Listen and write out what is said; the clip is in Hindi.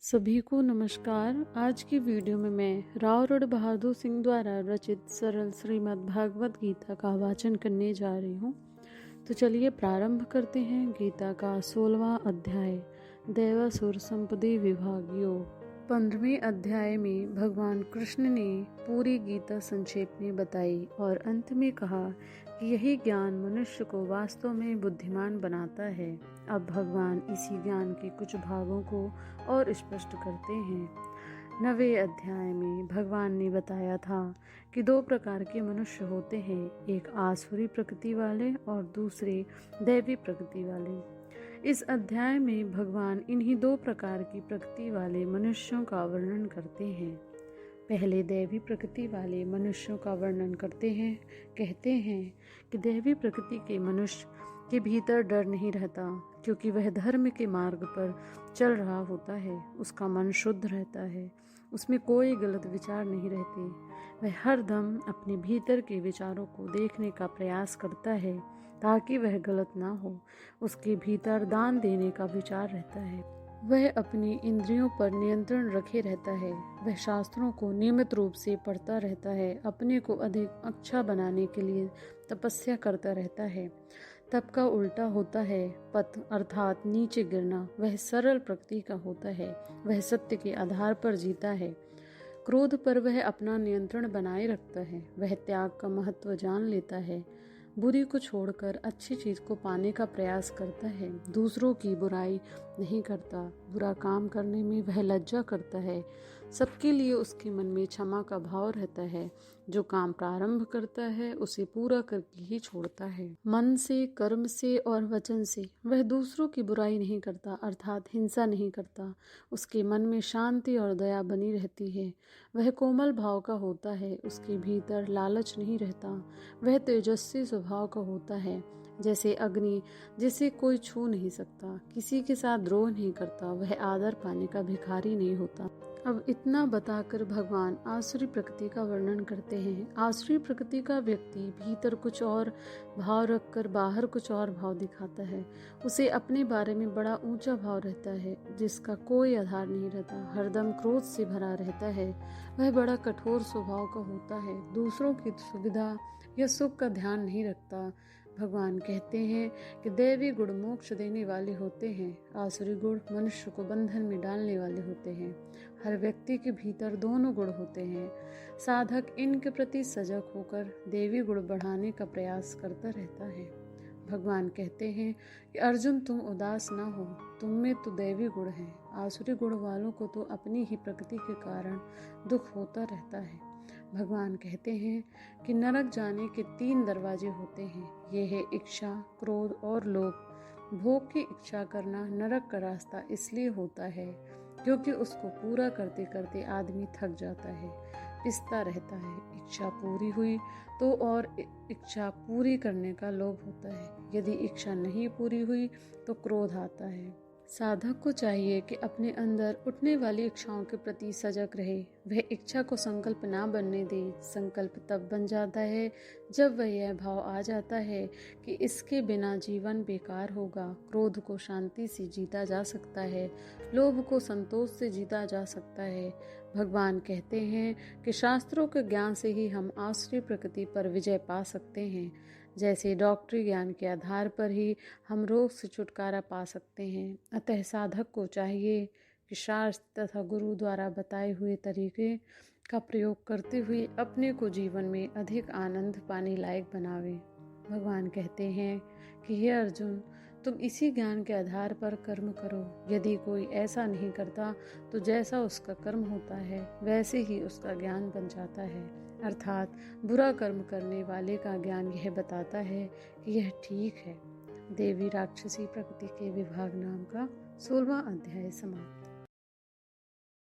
सभी को नमस्कार। आज की वीडियो में मैं राव रण बहादुर सिंह द्वारा रचित सरल श्रीमद् भागवत गीता का वाचन करने जा रही हूँ। तो चलिए प्रारंभ करते हैं। गीता का 16वां अध्याय दैवासुर संपदि विभाग योग। 15वें अध्याय में भगवान कृष्ण ने पूरी गीता संक्षेप में बताई और अंत में कहा कि यही ज्ञान मनुष्य को वास्तव में बुद्धिमान बनाता है। अब भगवान इसी ज्ञान के कुछ भागों को और स्पष्ट करते हैं। 9वें अध्याय में भगवान ने बताया था कि 2 प्रकार के मनुष्य होते हैं, एक आसुरी प्रकृति वाले और दूसरे दैवी प्रकृति वाले। इस अध्याय में भगवान इन्हीं 2 प्रकार की प्रकृति वाले मनुष्यों का वर्णन करते हैं। पहले दैवी प्रकृति वाले मनुष्यों का वर्णन करते हैं। कहते हैं कि दैवी प्रकृति के मनुष्य के भीतर डर नहीं रहता, क्योंकि वह धर्म के मार्ग पर चल रहा होता है। उसका मन शुद्ध रहता है, उसमें कोई गलत विचार नहीं रहते। वह हरदम अपने भीतर के विचारों को देखने का प्रयास करता है ताकि वह गलत ना हो। उसके भीतर दान देने का विचार रहता है। वह अपनी इंद्रियों पर नियंत्रण रखे रहता है। वह शास्त्रों को नियमित रूप से पढ़ता रहता है। अपने को अधिक अच्छा बनाने के लिए तपस्या करता रहता है। तप का उल्टा होता है पत, अर्थात नीचे गिरना। वह सरल प्रकृति का होता है। वह सत्य के आधार पर जीता है। क्रोध पर वह अपना नियंत्रण बनाए रखता है। वह त्याग का महत्व जान लेता है। बुरी को छोड़कर अच्छी चीज को पाने का प्रयास करता है। दूसरों की बुराई नहीं करता। बुरा काम करने में वह लज्जा करता है। सबके लिए उसके मन में क्षमा का भाव रहता है। जो काम प्रारंभ करता है उसे पूरा करके ही छोड़ता है। मन से, कर्म से और वचन से वह दूसरों की बुराई नहीं करता, अर्थात हिंसा नहीं करता। उसके मन में शांति और दया बनी रहती है। वह कोमल भाव का होता है। उसके भीतर लालच नहीं रहता। वह तेजस्वी स्वभाव का होता है, जैसे अग्नि जिसे कोई छू नहीं सकता। किसी के साथ द्रोह नहीं करता। वह आदर पाने का भिखारी नहीं होता। अब इतना बताकर भगवान आसुरी प्रकृति का वर्णन करते हैं। आसुरी प्रकृति का व्यक्ति भीतर कुछ और भाव रखकर बाहर कुछ और भाव दिखाता है। उसे अपने बारे में बड़ा ऊंचा भाव रहता है, जिसका कोई आधार नहीं रहता। हरदम क्रोध से भरा रहता है। वह बड़ा कठोर स्वभाव का होता है। दूसरों की सुविधा या सुख का ध्यान नहीं रखता। भगवान कहते हैं कि दैवी गुण मोक्ष देने वाले होते हैं। आसुरी गुण मनुष्य को बंधन में डालने वाले होते हैं। हर व्यक्ति के भीतर दोनों गुण होते हैं। साधक इनके प्रति सजग होकर देवी गुण बढ़ाने का प्रयास करता रहता है। भगवान कहते हैं कि अर्जुन, तुम उदास ना हो, तुम में तो दैवी गुण है। आसुरी गुण वालों को तो अपनी ही प्रकृति के कारण दुख होता रहता है। भगवान कहते हैं कि नरक जाने के 3 दरवाजे होते हैं। ये है इच्छा, क्रोध और लोभ। भोग की इच्छा करना नरक का रास्ता इसलिए होता है क्योंकि उसको पूरा करते करते आदमी थक जाता है, पिसता रहता है। इच्छा पूरी हुई तो और इच्छा पूरी करने का लोभ होता है। यदि इच्छा नहीं पूरी हुई तो क्रोध आता है। साधक को चाहिए कि अपने अंदर उठने वाली इच्छाओं के प्रति सजग रहे। वह इच्छा को संकल्प ना बनने दे। संकल्प तब बन जाता है जब वह यह भाव आ जाता है कि इसके बिना जीवन बेकार होगा। क्रोध को शांति से जीता जा सकता है। लोभ को संतोष से जीता जा सकता है। भगवान कहते हैं कि शास्त्रों के ज्ञान से ही हम आसुरी प्रकृति पर विजय पा सकते हैं। जैसे डॉक्टरी ज्ञान के आधार पर ही हम रोग से छुटकारा पा सकते हैं। अतः साधक को चाहिए कि शास्त्र तथा गुरु द्वारा बताए हुए तरीके का प्रयोग करते हुए अपने को जीवन में अधिक आनंद पाने लायक बनावे। भगवान कहते हैं कि हे अर्जुन, तुम इसी ज्ञान के आधार पर कर्म करो। यदि कोई ऐसा नहीं करता तो जैसा उसका कर्म होता है वैसे ही उसका ज्ञान बन जाता है। अर्थात बुरा कर्म करने वाले का ज्ञान यह बताता है कि यह ठीक है। देवी राक्षसी प्रकृति के विभाग नाम का 16वां अध्याय समाप्त।